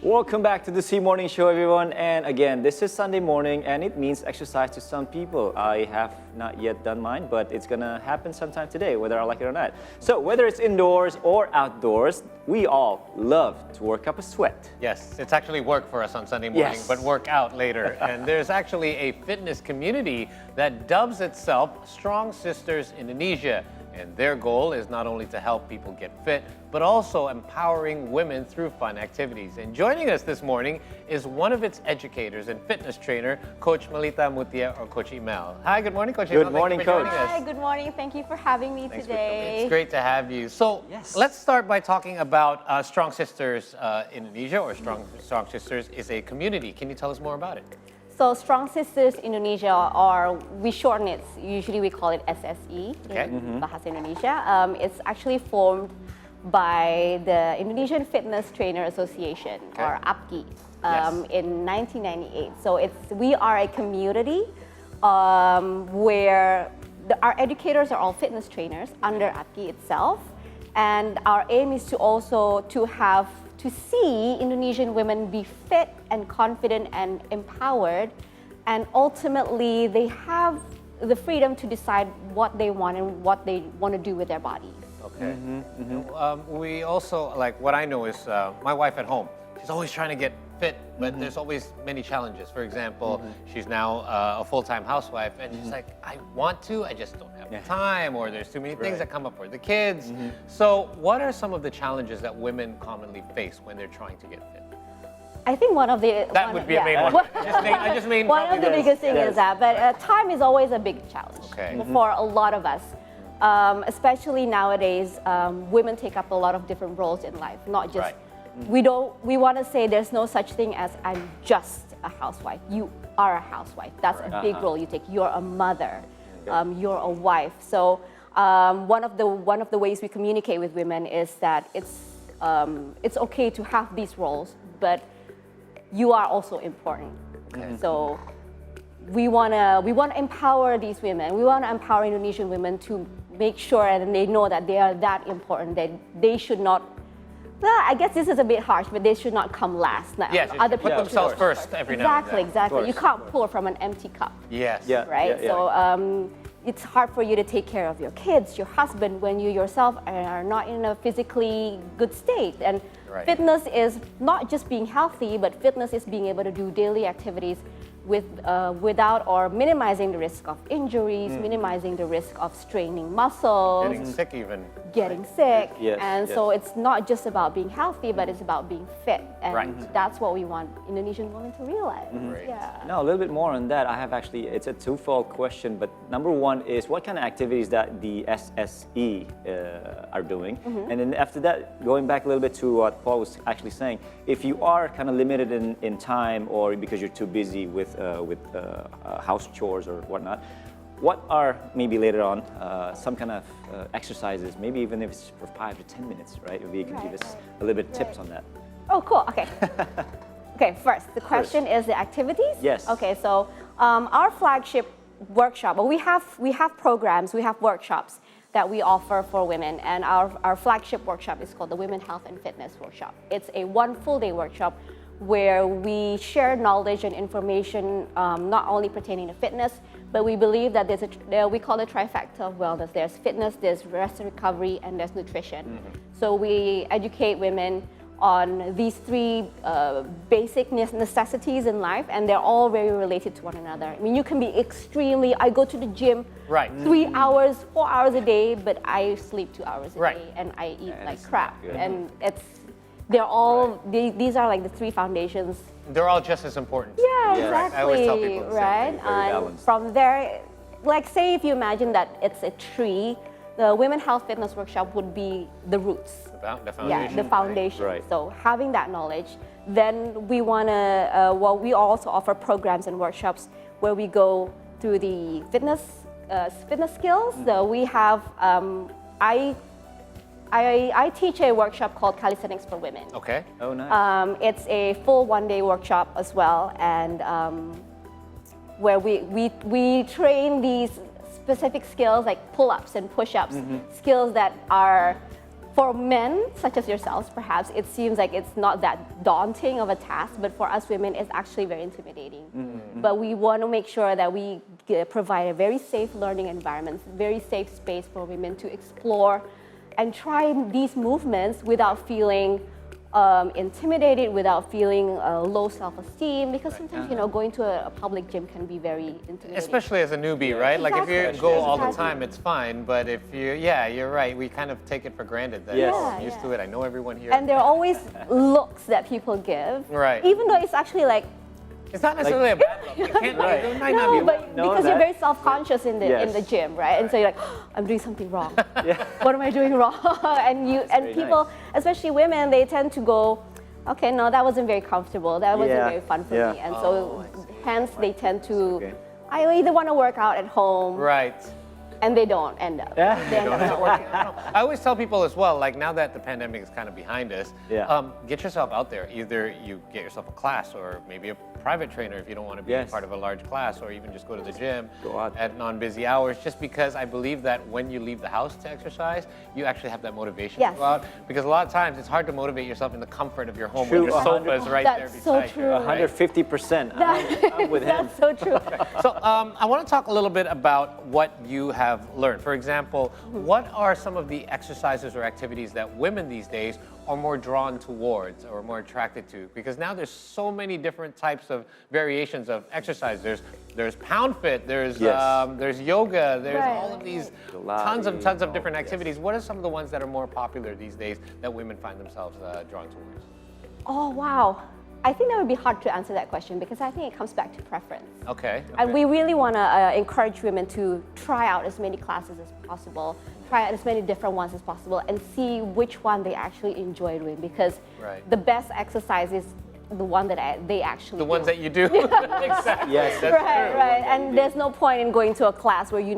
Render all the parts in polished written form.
Welcome back to the C Morning Show, everyone. And again, this is Sunday morning, and it means exercise to some people. I have not yet done mine, but it's gonna happen sometime today, whether I like it or not. So whether it's indoors or outdoors, we all love to work up a sweat. Yes, it's actually work for us on Sunday morning, Yes. but work out later. And there's actually a fitness community that dubs itself Strong Sisters Indonesia. And their goal is not only to help people get fit, but also empowering women through fun activities. And joining us this morning is one of its educators and fitness trainer, Coach Melita, Mutia, or Coach Emel. Hi, good morning, Coach Emel. Good morning, Thank you for Coach. joining us. Hi, good morning. Thank you for having me today. It's great to have you. So Yes. let's start by talking about Strong Sisters Indonesia, or Strong Sisters is a community. Can you tell us more about it? So Strong Sisters Indonesia, or we shorten it, usually we call it SSE Okay. in Bahasa Indonesia. It's actually formed by the Indonesian Fitness Trainer Association, or APKI, Yes. in 1998. So we are a community where our educators are all fitness trainers under APKI itself. And our aim is to also to see Indonesian women be fit and confident and empowered, and ultimately they have the freedom to decide what they want and what they want to do with their bodies. Okay. We also, like, what I know is my wife at home, she's always trying to get fit, but there's always many challenges. For example, she's now a full-time housewife, and she's like, I want to, I just don't have the time, or there's too many things that come up for the kids. So what are some of the challenges that women commonly face when they're trying to get fit? I think one of the That would be a main one. I just mean one of the probably biggest things Yes. is that, but time is always a big challenge Okay. for a lot of us. Especially nowadays, women take up a lot of different roles in life, not just. Right. We want to say there's no such thing as I'm just a housewife. You are a housewife. That's a big role you take. You're a mother. You're a wife. So one of the ways we communicate with women is that it's okay to have these roles, but you are also important. Okay. So we wanna empower these women. We wanna empower Indonesian women to make sure and they know that they are that important. That they should not. Well, I guess this is a bit harsh, but they should not come last. Yes, other put people themselves should. first every now and then. Exactly. You Of can't pour from an empty cup, Yes. Yeah. right? So it's hard for you to take care of your kids, your husband, when you yourself are not in a physically good state. And Right. fitness is not just being healthy, but fitness is being able to do daily activities without or minimizing the risk of injuries, minimizing the risk of straining muscles, Getting sick even. getting sick. Yes, And so it's not just about being healthy, but it's about being fit. And Right. that's what we want Indonesian women to realize. Right. Yeah. Now, a little bit more on that. I have actually, it's a twofold question, but number one is what kind of activities that the SSE are doing? And then after that, going back a little bit to what Paul was actually saying, if you are kind of limited in time or because you're too busy with house chores or whatnot, what are maybe later on some kind of exercises, maybe even if it's for 5 to 10 minutes, right? If you can give us a little bit of tips on that. Oh, cool. Okay. Okay, first, the question is the activities? Yes. Okay, so our flagship workshop, well, we have programs, we have workshops that we offer for women, and our flagship workshop is called the Women Health and Fitness Workshop. It's a one full day workshop where we share knowledge and information not only pertaining to fitness, but we believe that we call it trifecta of wellness. There's fitness, there's rest and recovery, and there's nutrition. So we educate women on these three basic necessities in life, and they're all very related to one another. I mean, you can be I go to the gym Right. 3 hours, 4 hours a day, but I sleep 2 hours a Right. day, and I eat like that's crap. not good. And they're all, these are like the three foundations. They're all just as important. Yeah, Yeah. exactly. I always tell people the same right? thing, very And balanced. from there, like say if you imagine that it's a tree, the Women Health Fitness Workshop would be the roots. The foundation. Yeah, the foundation. Right. So having that knowledge, then we want to, we also offer programs and workshops where we go through the fitness skills. So we have, I teach a workshop called Calisthenics for Women. Okay. Oh, nice. It's a full one-day workshop as well, and where we train these specific skills like pull-ups and push-ups, skills that are for men such as yourselves, perhaps it seems like it's not that daunting of a task, but for us women, it's actually very intimidating. But we want to make sure that we provide a very safe learning environment, very safe space for women to explore and try these movements without feeling intimidated, without feeling low self-esteem, because sometimes going to a public gym can be very intimidating. Especially as a newbie, right? Like if you Exactly. go all the Exactly. time, it's fine. But if you're right. We kind of take it for granted that Yes. I'm used to it. I know everyone here. And there are always looks that people give, Right. even though it's actually like, It's not necessarily a bad look. It can't, Right. it might not no, be. but know because that. you're very self-conscious in the Yes. gym, right? And so you're like, I'm doing something wrong. Yeah. What am I doing wrong? and very people, especially women, they tend to go, okay, no, that wasn't very comfortable. That wasn't Yeah. very fun for Yeah. me. And so hence they tend to, Okay. I either want to work out at home, Right. and they don't end up. Yeah. They end up not working out. I always tell people as well, like now that the pandemic is kind of behind us, Yeah. get yourself out there. Either you get yourself a class or maybe a private trainer if you don't want to be Yes. part of a large class, or even just go to the gym Go out. at non-busy hours, just because I believe that when you leave the house to exercise, you actually have that motivation Yes. to go out. Because a lot of times it's hard to motivate yourself in the comfort of your home True, when your sofa 100. is right there That's so beside you. true. right? 150%. I'm with him. That's so true. So I want to talk a little bit about what you have learned. For example, what are some of the exercises or activities that women these days are more drawn towards or more attracted to? Because now there's so many different types of variations of exercise. There's pound fit, there's Yes. there's yoga, there's Right, all of these Pilates, tons of all- different yes. activities. What are some of the ones that are more popular these days that women find themselves drawn towards? Oh, wow. I think that would be hard to answer that question because I think it comes back to preference. Okay. And we really want to encourage women to try out as many classes as possible, try out as many different ones as possible, and see which one they actually enjoy doing. Because Right. the best exercise is the one that they actually The ones do. that you do. Exactly. Yes. That's right, true. right. And there's no point in going to a class where you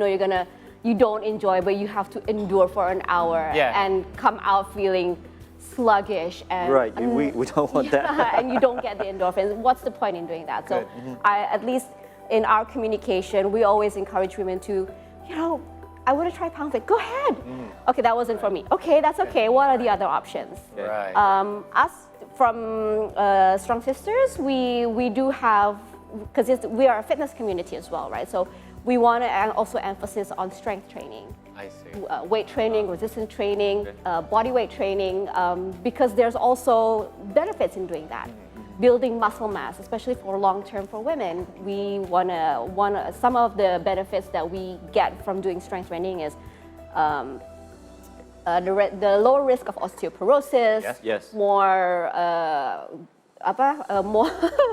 don't enjoy, but you have to endure for an hour Yeah. and come out feeling sluggish and Right. We don't want that. and you don't get the endorphins. What's the point in doing that? So Good. at least in our communication, we always encourage women to, I want to try pound fit. Go ahead. Okay, that wasn't for me. Okay, that's okay. What are the other options? Right. Us from Strong Sisters, we do have, because we are a fitness community as well, right? So we want to also emphasis on strength training. I see. Weight training, resistance training, body weight training, because there's also benefits in doing that. Building muscle mass, especially for long term for women, we wanna some of the benefits that we get from doing strength training is the lower risk of osteoporosis, Yes. more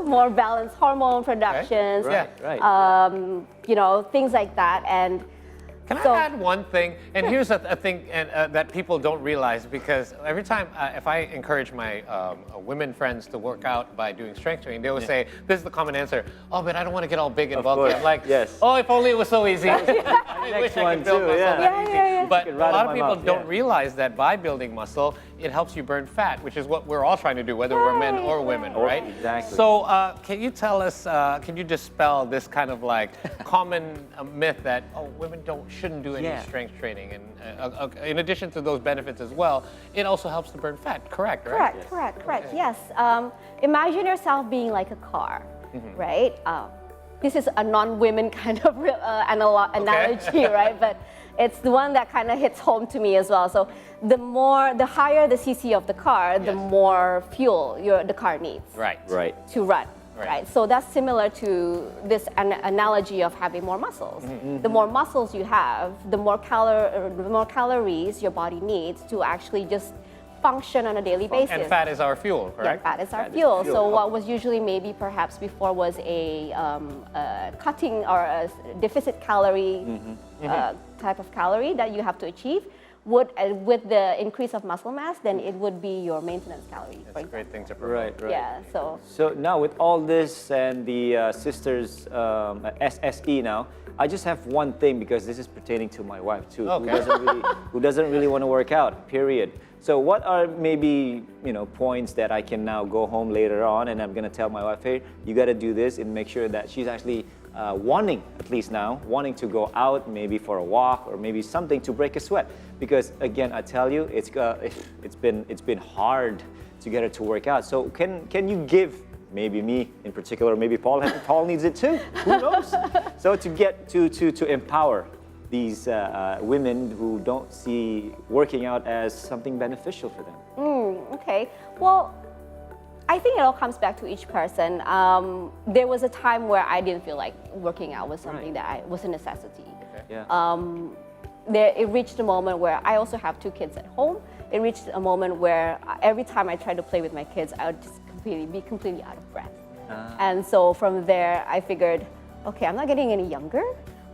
more balanced hormone productions, Yeah. Right. things like that. And Can so- I add one thing? And here's a thing that people don't realize, because every time if I encourage my women friends to work out by doing strength training, they always say, this is the common answer, oh, but I don't want to get all big and Of bulky. course, I'm like, yes. oh, if only it was so easy. I wish I one could build too, muscle yeah. that Yeah, easy. yeah, yeah. But You a can ride lot in of my people mouth, don't yeah. realize that by building muscle, it helps you burn fat, which is what we're all trying to do, whether we're men or women, Right. right? Exactly. So can you tell us, can you dispel this kind of like common myth that, oh, women shouldn't do any Yeah. strength training, and in addition to those benefits as well, it also helps to burn fat. Correct, right? Correct. Yes. Imagine yourself being like a car, right? This is a non-women kind of analogy, right? But it's the one that kind of hits home to me as well. So the higher the cc of the car, the Yes. more fuel the car needs Right. Right. to run. Right. Right. So that's similar to this analogy of having more muscles. The more muscles you have, the more calories your body needs to actually just function on a daily basis. And fat is our fuel, Yeah, correct? fat is our Fat is fuel. fuel. So what was usually maybe perhaps before was a cutting or a deficit calorie type of calorie that you have to achieve. With the increase of muscle mass, then it would be your maintenance calorie. That's a great thing to promote. Right. Right. Yeah. So So now with all this and the sisters SSE now, I just have one thing because this is pertaining to my wife too, Okay. who doesn't really want to work out. Period. So what are maybe points that I can now go home later on and I'm gonna tell my wife, hey, you got to do this and make sure that she's actually wanting, at least now, wanting to go out maybe for a walk or maybe something to break a sweat. Because again, I tell you, it's been hard to get her to work out. So can you give, maybe me in particular, maybe Paul needs it too, who knows? So to get to empower these women who don't see working out as something beneficial for them. Okay. Well, I think it all comes back to each person. There was a time where I didn't feel like working out was something that was a necessity. Yeah. It reached a moment where I also have 2 kids at home. It reached a moment where every time I tried to play with my kids, I would just be completely out of breath. And so from there, I figured, okay, I'm not getting any younger.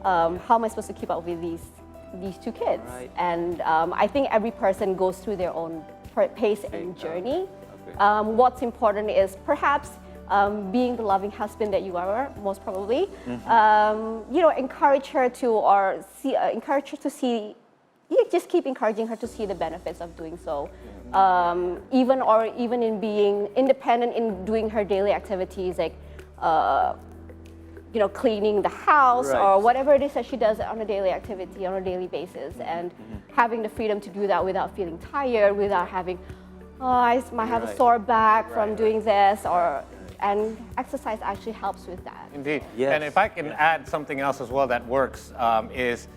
How am I supposed to keep up with these 2 kids? Right. And I think every person goes through their own pace and journey. What's important is perhaps being the loving husband that you are, most probably. Encourage her to see. You just keep encouraging her to see the benefits of doing so. Even in being independent in doing her daily activities, like cleaning the house or whatever it is that she does on a daily activity on a daily basis, and having the freedom to do that without feeling tired, without having, I might have a sore back from doing this, and exercise actually helps with that. Indeed. Yes. And if I can add something else as well that works, is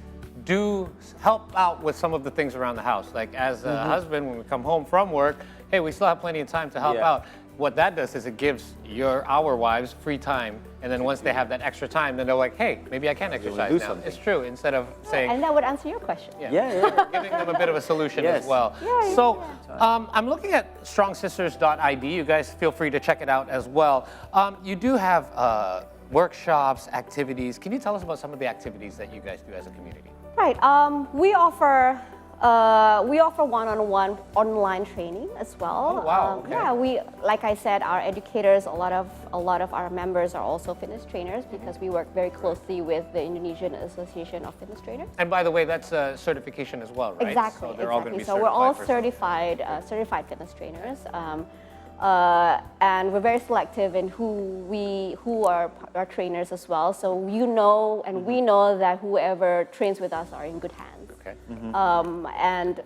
do help out with some of the things around the house. Like as a husband, when we come home from work, hey, we still have plenty of time to help out. What that does is it gives our wives free time, and then once they have that extra time, then they're like, hey, maybe I can exercise now. something. It's true, instead of saying... And that would answer your question. Giving them a bit of a solution as well. So I'm looking at strongsisters.id. You guys feel free to check it out as well. You do have workshops, activities. Can you tell us about some of the activities that you guys do as a community? Right. We offer one-on-one online training as well. Oh, wow. Okay. Yeah, like I said, our educators, a lot of our members are also fitness trainers because we work very closely with the Indonesian Association of Fitness Trainers. And by the way, that's a certification as well, right? Exactly. So they're all going to be So we're all certified certified fitness trainers. And we're very selective in who are our trainers as well. So we know that whoever trains with us are in good hands. Okay. And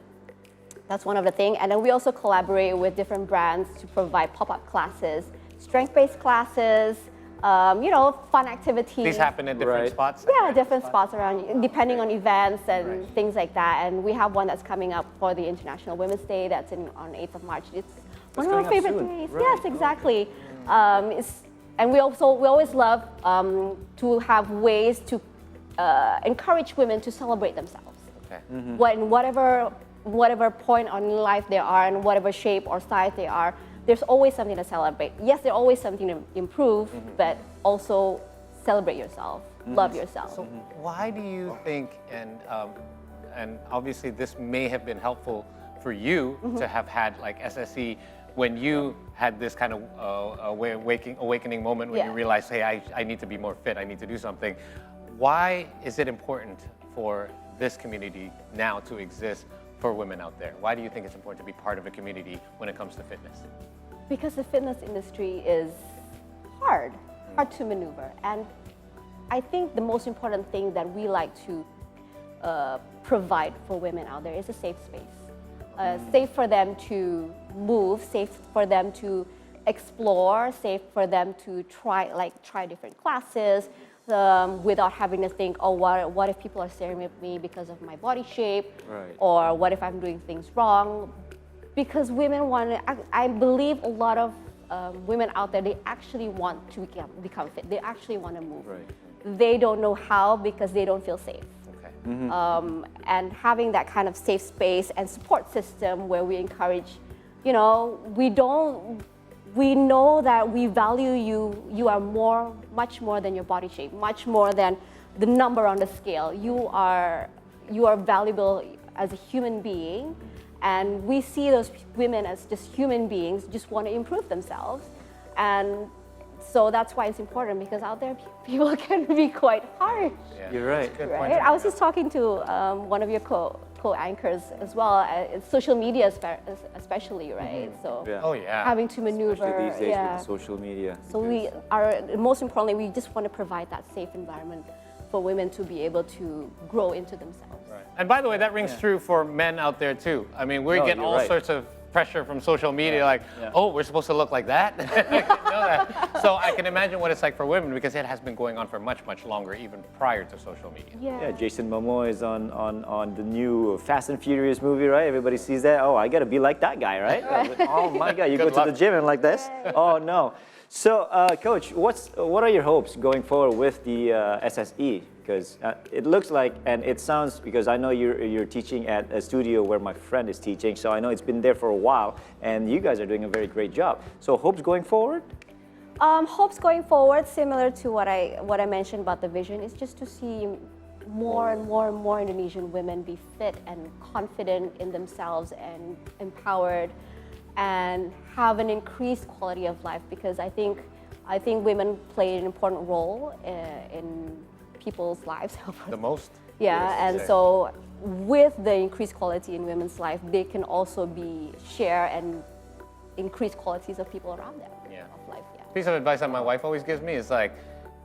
that's one of the things. And then we also collaborate with different brands to provide pop-up classes, strength-based classes, fun activities. These happen in different spots? Yeah, different spots around, depending on events and things like that. And we have one that's coming up for the International Women's Day. That's on 8th of March. It's one of my favorite days. Right. Yes, exactly. And we always love to have ways to encourage women to celebrate themselves. Okay. Whatever point in life they are, and whatever shape or size they are, there's always something to celebrate. Yes, there's always something to improve, but also celebrate yourself, love yourself. So why do you think, and obviously this may have been helpful for you to have had like SSE when you had this kind of awakening moment when you realized, hey, I need to be more fit, I need to do something. Why is it important for this community now to exist for women out there? Why do you think it's important to be part of a community when it comes to fitness? Because the fitness industry is hard to maneuver. And I think the most important thing that we like to provide for women out there is a safe space. Safe for them to move, safe for them to explore, safe for them to try different classes, without having to think, oh, what if people are staring at me because of my body shape, or what if I'm doing things wrong? Because women I believe a lot of women out there, they actually want to become fit. They actually want to move. They don't know how because they don't feel safe. And having that kind of safe space and support system where we encourage, we know that we value you. You are much more than your body shape, much more than the number on the scale. You are valuable as a human being, and we see those women as just human beings, just want to improve themselves. And so that's why it's important, because out there people can be quite harsh. You're right. Right? I was just talking to one of your co-anchors as well, social media especially, right? So Yeah. Oh yeah. having to maneuver, Especially these days yeah. with the social media. So we are, most importantly, we just want to provide that safe environment for women to be able to grow into themselves. Right. And by the way, that rings true for men out there too. I mean, we get you're all right. sorts of pressure from social media, like, Yeah. oh, we're supposed to look like that. I didn't know that. So I can imagine what it's like for women because it has been going on for much, much longer, even prior to social media. Yeah, Jason Momoa is on the new Fast and Furious movie, right? Everybody sees that. Oh, I gotta be like that guy, right? Oh my God, you go Good to luck. the gym and like this? Oh no. So, Coach, what are your hopes going forward with the SSE? Because it looks like, and it sounds, because I know you're teaching at a studio where my friend is teaching, so I know it's been there for a while, and you guys are doing a very great job. So, hopes going forward? Hopes going forward, similar to what I mentioned about the vision, is just to see more and more and more Indonesian women be fit and confident in themselves and empowered and have an increased quality of life, because I think women play an important role in people's lives. The most? Yeah, Yes, and exactly. so with the increased quality in women's life, they can also share and increase qualities of people around them. Yeah. Of life, yeah. Piece of advice that my wife always gives me is like,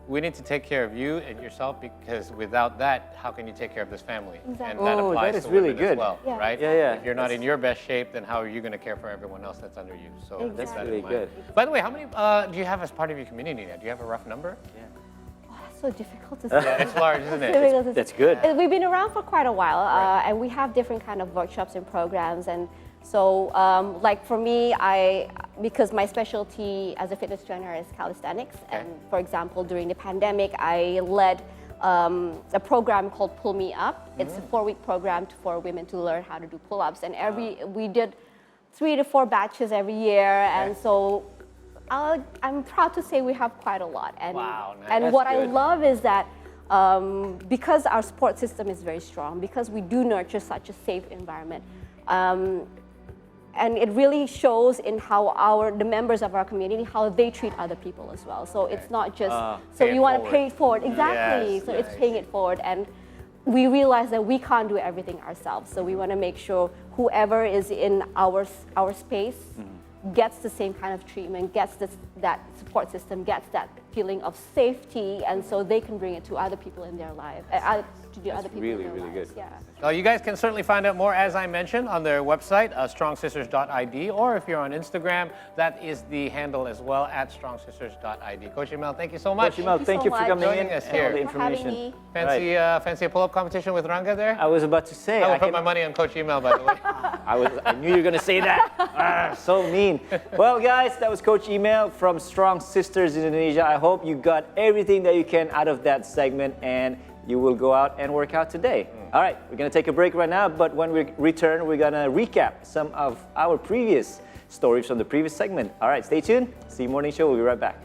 we need to take care of you and yourself, because without that, how can you take care of this family? Exactly. And that Oh, applies that is to really women as good. well, Yeah. right? Yeah, yeah. If you're not in your best shape, then how are you going to care for everyone else that's under you? So keep That's that in really mind. good. By the way, how many do you have as part of your community now? Do you have a rough number? Oh, that's so difficult to say. Yeah, it's large, isn't it? Difficult to That's say. good. We've been around for quite a while, Right. and we have different kind of workshops and programs. And so, like for me, because my specialty as a fitness trainer is calisthenics, and for example, during the pandemic, I led a program called Pull Me Up. It's a 4-week program for women to learn how to do pull-ups, and we did 3 to 4 batches every year, and so I'm proud to say we have quite a lot. And, Wow, nice. and That's what I good. love is that because our support system is very strong, because we do nurture such a safe environment, and it really shows in how the members of our community, how they treat other people as well. So it's not just, so Pay it you want to forward. pay it forward, exactly. Yes, So yes. it's paying it forward. And we realize that we can't do everything ourselves. So we want to make sure whoever is in our space gets the same kind of treatment, gets that support system, gets that feeling of safety, and so they can bring it to other people in their life, to the other people really, in their really lives. good. Yeah. You guys can certainly find out more, as I mentioned, on their website, strongsisters.id, or if you're on Instagram, that is the handle as well, at strongsisters.id. Coach Emel, thank you so much. Coach Emel, thank so you for much. coming Joining in us and here. all the Thank you for having information. me. Fancy, Right. fancy a pull-up competition with Ranga there? I was about to say. I would put my money on Coach Emel, by the way. I knew you were gonna say that. So mean. Well, guys, that was Coach Email from Strong Sisters Indonesia. I hope you got everything that you can out of that segment, and you will go out and work out today. All right, we're gonna take a break right now, but when we return, we're gonna recap some of our previous stories from the previous segment. All right, stay tuned. See you Morning Show. We'll be right back.